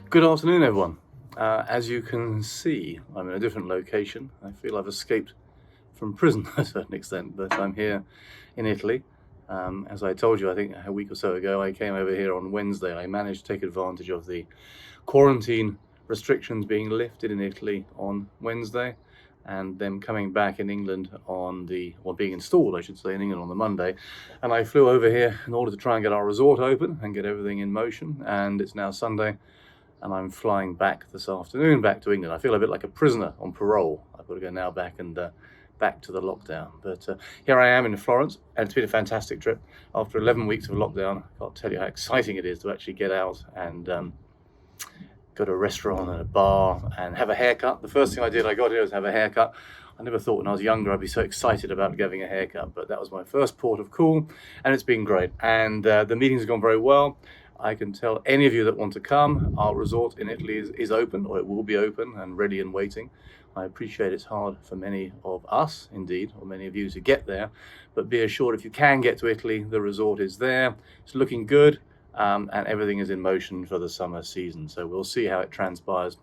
Good afternoon, everyone. As you can see, I'm in a different location. I feel I've escaped from prison to a certain extent, but I'm here in Italy. As I told you, I think a week or so ago, I came over here on Wednesday. I managed to take advantage of the quarantine restrictions being lifted in Italy on Wednesday, and them coming back in England being installed, I should say, in England on the Monday. And I flew over here in order to try and get our resort open and get everything in motion. And it's now Sunday, and I'm flying back this afternoon back to England. I feel a bit like a prisoner on parole. I've got to go now back to the lockdown. But here I am in Florence, and it's been a fantastic trip. After 11 weeks of lockdown, I can't tell you how exciting it is to actually get out and go to a restaurant and a bar and have a haircut. The first thing I got here was have a haircut. I never thought when I was younger I'd be so excited about getting a haircut, but that was my first port of call, and it's been great. And the meetings have gone very well. I can tell any of you that want to come, our resort in Italy is open, or it will be open and ready and waiting. I appreciate it's hard for many of us, indeed, or many of you to get there, but be assured if you can get to Italy, the resort is there. It's looking good, and everything is in motion for the summer season. So we'll see how it transpires,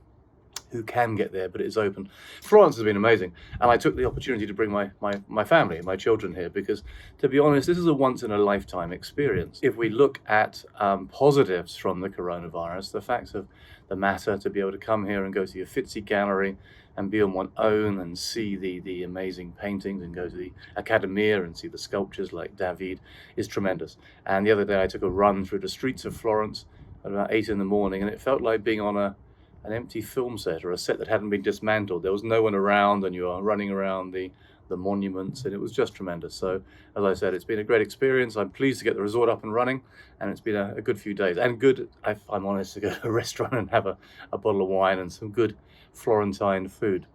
who can get there, but it is open. Florence has been amazing, and I took the opportunity to bring my family, my children here, because to be honest, this is a once in a lifetime experience. If we look at positives from the coronavirus, the facts of the matter, to be able to come here and go to the Uffizi Gallery and be on one own and see the amazing paintings and go to the Accademia and see the sculptures like David is tremendous. And the other day I took a run through the streets of Florence at about 8 in the morning, and it felt like being on an empty film set, or a set that hadn't been dismantled. There was no one around, and you are running around the monuments, and it was just tremendous. So, as I said, it's been a great experience. I'm pleased to get the resort up and running, and it's been a good few days. And good, if I'm honest, to go to a restaurant and have a bottle of wine and some good Florentine food.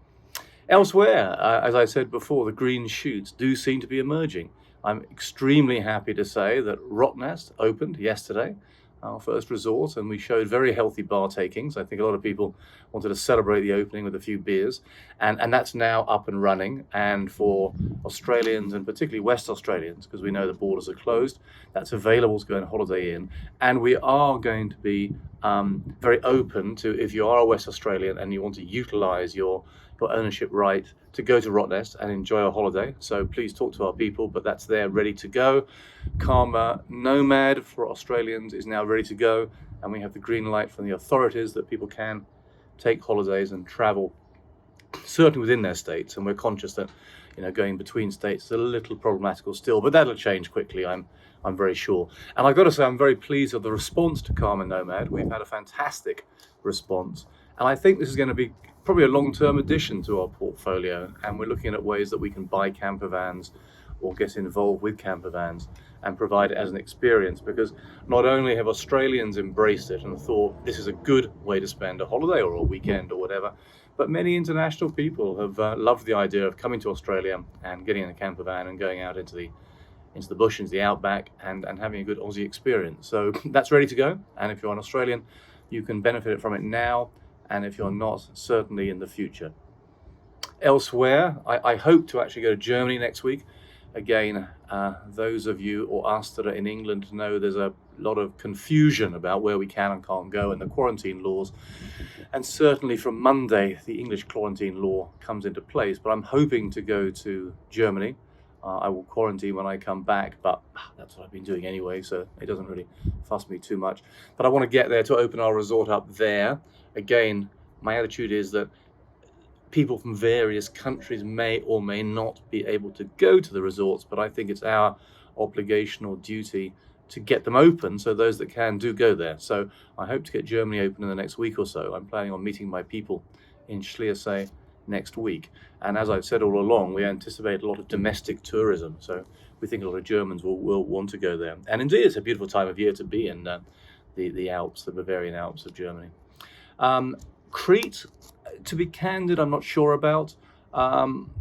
Elsewhere, as I said before, the green shoots do seem to be emerging. I'm extremely happy to say that Rottnest opened yesterday, our first resort, and we showed very healthy bar takings. I think a lot of people wanted to celebrate the opening with a few beers, and that's now up and running. And for Australians, and particularly West Australians, because we know the borders are closed, that's available to go on holiday in. And we are going to be very open to, if you are a West Australian and you want to utilize your ownership right to go to Rottnest and enjoy a holiday. So please talk to our people, but that's there ready to go. Karma Nomad for Australians is now ready to go, and we have the green light from the authorities that people can take holidays and travel, certainly within their states. And we're conscious that going between states is a little problematical still, but that'll change quickly, I'm very sure. And I've got to say, I'm very pleased with the response to Karma Nomad. We've had a fantastic response, and I think this is going to be probably a long-term addition to our portfolio, and we're looking at ways that we can buy camper vans or get involved with camper vans and provide it as an experience, because not only have Australians embraced it and thought this is a good way to spend a holiday or a weekend or whatever, but many international people have loved the idea of coming to Australia and getting in a camper van and going out into the bush, into the outback, and having a good Aussie experience. So that's ready to go, and if you're an Australian, you can benefit from it now, and if you're not, certainly in the future. Elsewhere, I hope to actually go to Germany next week. Again, those of you or us that are in England know there's a lot of confusion about where we can and can't go and the quarantine laws. And certainly from Monday, the English quarantine law comes into place, but I'm hoping to go to Germany. I will quarantine when I come back, but that's what I've been doing anyway, so it doesn't really fuss me too much. But I want to get there to open our resort up there. Again, my attitude is that people from various countries may or may not be able to go to the resorts, but I think it's our obligation or duty to get them open, so those that can do go there. So I hope to get Germany open in the next week or so. I'm planning on meeting my people in Schliersee next week. And as I've said all along, we anticipate a lot of domestic tourism. So we think a lot of Germans will want to go there. And indeed, it's a beautiful time of year to be in the Alps, the Bavarian Alps of Germany. Crete, to be candid, I'm not sure about.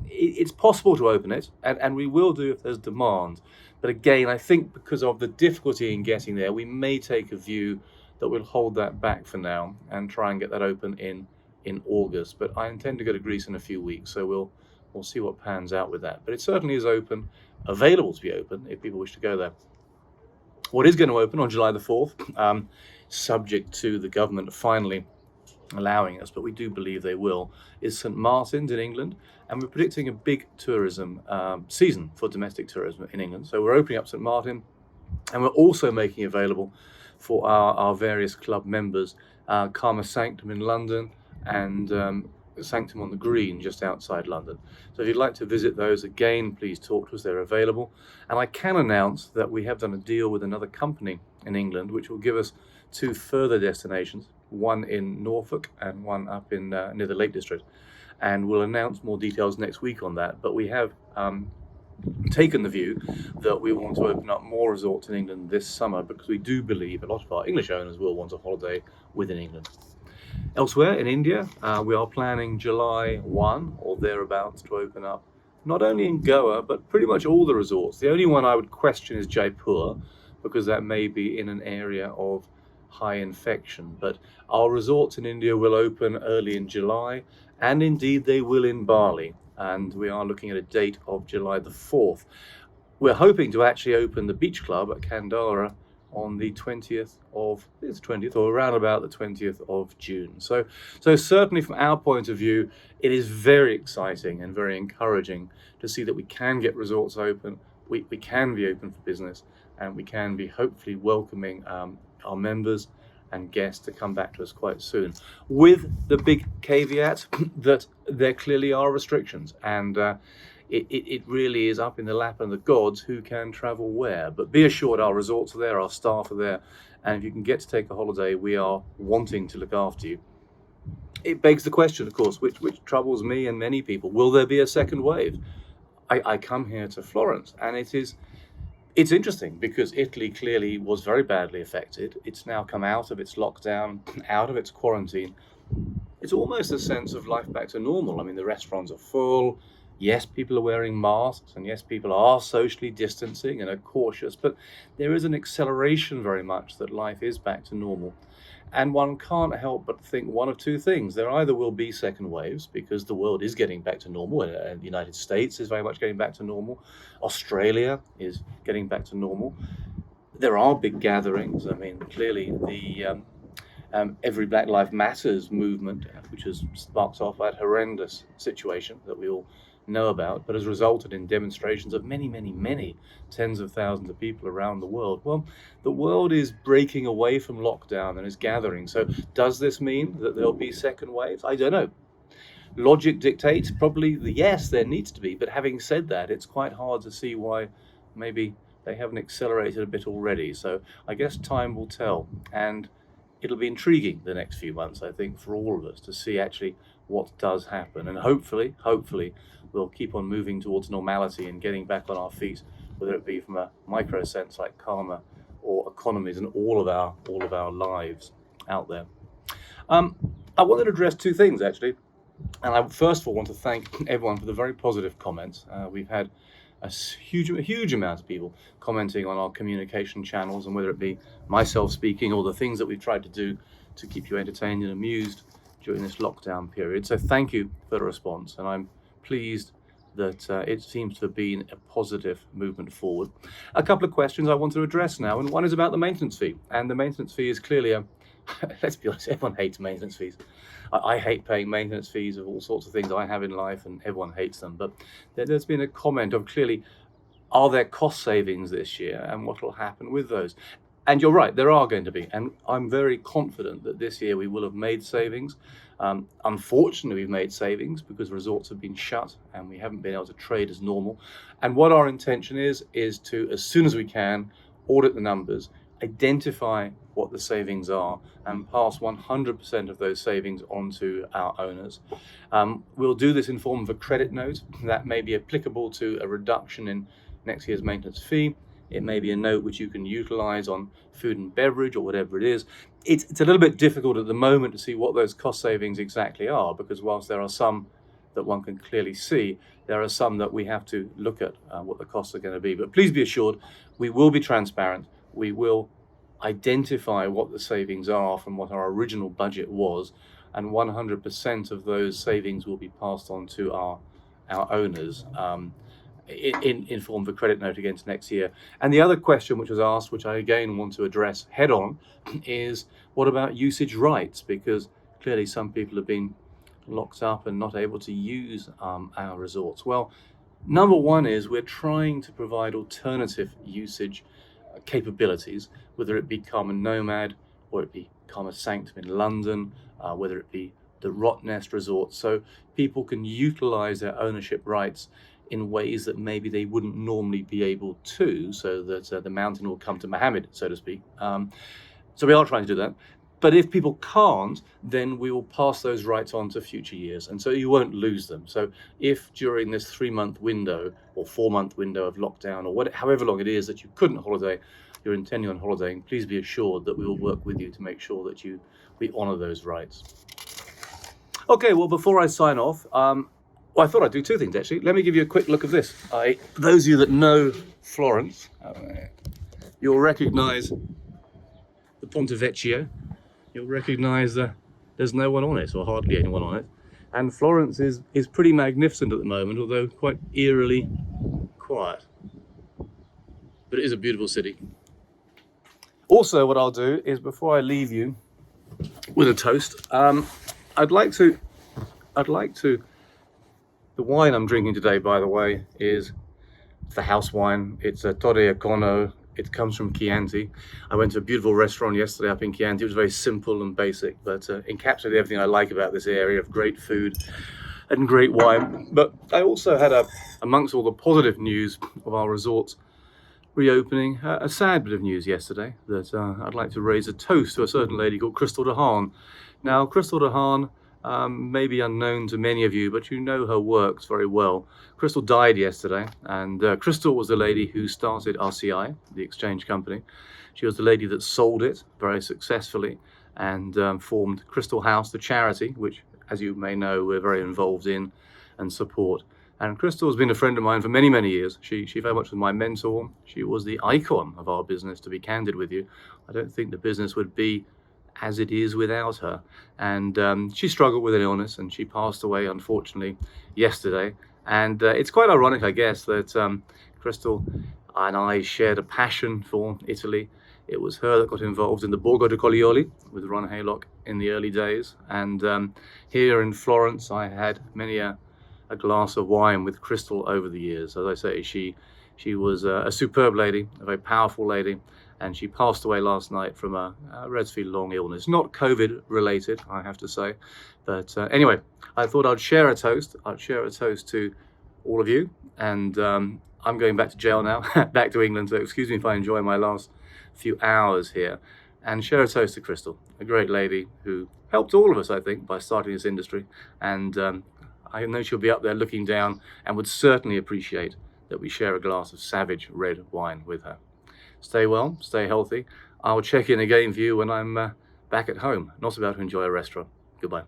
It's possible to open it, and we will do if there's demand. But again, I think because of the difficulty in getting there, we may take a view that we'll hold that back for now and try and get that open in August. But I intend to go to Greece in a few weeks, so we'll see what pans out with that. But it certainly is open, available to be open if people wish to go there. What is going to open on July the 4th, subject to the government finally allowing us, but we do believe they will, is St Martin's in England, and we're predicting a big tourism season for domestic tourism in England. So we're opening up St Martin, and we're also making available for our various club members Karma Sanctum in London and Sanctum on the Green just outside London. So if you'd like to visit those, again, please talk to us, they're available. And I can announce that we have done a deal with another company in England which will give us 2 further destinations, one in Norfolk and one up in near the Lake District. And we'll announce more details next week on that. But we have taken the view that we want to open up more resorts in England this summer because we do believe a lot of our English owners will want a holiday within England. Elsewhere in India, we are planning July 1 or thereabouts to open up not only in Goa, but pretty much all the resorts. The only one I would question is Jaipur, because that may be in an area of high infection. But our resorts in India will open early in July, and indeed they will in Bali. And we are looking at a date of July the 4th. We're hoping to actually open the beach club at Kandara on the 20th of, it's 20th, or around about the 20th of June. So certainly from our point of view, it is very exciting and very encouraging to see that we can get resorts open, we can be open for business, and we can be hopefully welcoming our members and guests to come back to us quite soon, with the big caveat that there clearly are restrictions, and it really is up in the lap of the gods who can travel where. But be assured, our resorts are there, our staff are there, and if you can get to take a holiday, we are wanting to look after you. It begs the question, of course, which troubles me and many people: will there be a second wave? I come here to Florence, and it's interesting because Italy clearly was very badly affected. It's now come out of its lockdown, out of its quarantine. It's almost a sense of life back to normal. I mean, the restaurants are full. Yes, people are wearing masks, and yes, people are socially distancing and are cautious, but there is an acceleration very much that life is back to normal. And one can't help but think one of two things. There either will be second waves because the world is getting back to normal, and the United States is very much getting back to normal. Australia is getting back to normal. There are big gatherings. I mean, clearly the Every Black Lives Matters movement, which has sparked off that horrendous situation that we all know about, but has resulted in demonstrations of many tens of thousands of people around the world. Well, the world is breaking away from lockdown and is gathering. So does this mean that there'll be second waves? I don't know. Logic dictates probably yes, there needs to be. But having said that, it's quite hard to see why maybe they haven't accelerated a bit already. So I guess time will tell. And it'll be intriguing the next few months, I think, for all of us to see actually what does happen. And hopefully, we'll keep on moving towards normality and getting back on our feet, whether it be from a micro sense like karma or economies and all of our lives out there. I wanted to address two things, actually. And I first of all want to thank everyone for the very positive comments. We've had a huge amount of people commenting on our communication channels, and whether it be myself speaking or the things that we've tried to do to keep you entertained and amused during this lockdown period. So thank you for the response, and I'm pleased that it seems to have been a positive movement forward. A couple of questions I want to address now, and one is about the maintenance fee. And the maintenance fee is clearly let's be honest, everyone hates maintenance fees. I hate paying maintenance fees of all sorts of things I have in life, and everyone hates them. But there's been a comment of clearly, are there cost savings this year, and what will happen with those? And you're right, there are going to be. And I'm very confident that this year we will have made savings. Unfortunately, we've made savings because resorts have been shut and we haven't been able to trade as normal. And what our intention is to, as soon as we can, audit the numbers, identify what the savings are, and pass 100% of those savings on to our owners. We'll do this in form of a credit note that may be applicable to a reduction in next year's maintenance fee. It may be a note which you can utilize on food and beverage or whatever it is. It's a little bit difficult at the moment to see what those cost savings exactly are, because whilst there are some that one can clearly see, there are some that we have to look at what the costs are going to be. But please be assured, we will be transparent. We will identify what the savings are from what our original budget was, and 100% of those savings will be passed on to our owners in form of a credit note against next year. And the other question which was asked, which I again want to address head on, is what about usage rights? Because clearly some people have been locked up and not able to use our resorts. Well, number one is we're trying to provide alternative usage capabilities, whether it become a Nomad or it become a Sanctum in London, whether it be the Rottnest Resort, so people can utilize their ownership rights in ways that maybe they wouldn't normally be able to, so that the mountain will come to Mohammed, so to speak. So we are trying to do that. But if people can't, then we will pass those rights on to future years. And so you won't lose them. So if during this 3-month window or 4-month window of lockdown or however long it is that you couldn't holiday, you're intending on holidaying, please be assured that we will work with you to make sure that we honor those rights. Okay, well, before I sign off, well, I thought I'd do two things, actually. Let me give you a quick look of this. Those of you that know Florence, you'll recognize the Ponte Vecchio. You'll recognize there's no one on it, or hardly anyone on it. And Florence is pretty magnificent at the moment, although quite eerily quiet. But it is a beautiful city. Also, what I'll do is, before I leave you with a toast, I'd like to, the wine I'm drinking today, by the way, is the house wine. It's a Torre Econo. It comes from Chianti. I went to a beautiful restaurant yesterday up in Chianti. It was very simple and basic, but encapsulated everything I like about this area of great food and great wine. But I also had, amongst all the positive news of our resorts reopening, a sad bit of news yesterday that I'd like to raise a toast to a certain lady called Christel DeHaan. Now, Christel DeHaan may be unknown to many of you, but you know her works very well. Christel died yesterday, and Christel was the lady who started RCI, the exchange company. She was the lady that sold it very successfully and formed Crystal House, the charity, which, as you may know, we're very involved in and support. And Christel has been a friend of mine for many, many years. She very much was my mentor. She was the icon of our business, to be candid with you. I don't think the business would be as it is without her. And she struggled with an illness, and she passed away, unfortunately, yesterday. And it's quite ironic, I guess, that Christel and I shared a passion for Italy. It was her that got involved in the Borgo de Collioli with Ron Haylock in the early days. And here in Florence, I had many a glass of wine with Christel over the years. As I say, she was a superb lady, a very powerful lady, and she passed away last night from a relatively long illness. Not COVID related, I have to say. But anyway, I thought I'd share a toast. I'd share a toast to all of you. And I'm going back to jail now, back to England. So excuse me if I enjoy my last few hours here. And share a toast to Christel, a great lady who helped all of us, I think, by starting this industry. And I know she'll be up there looking down and would certainly appreciate that we share a glass of Savage red wine with her. Stay well, stay healthy. I'll check in again for you when I'm back at home. Not about to enjoy a restaurant. Goodbye.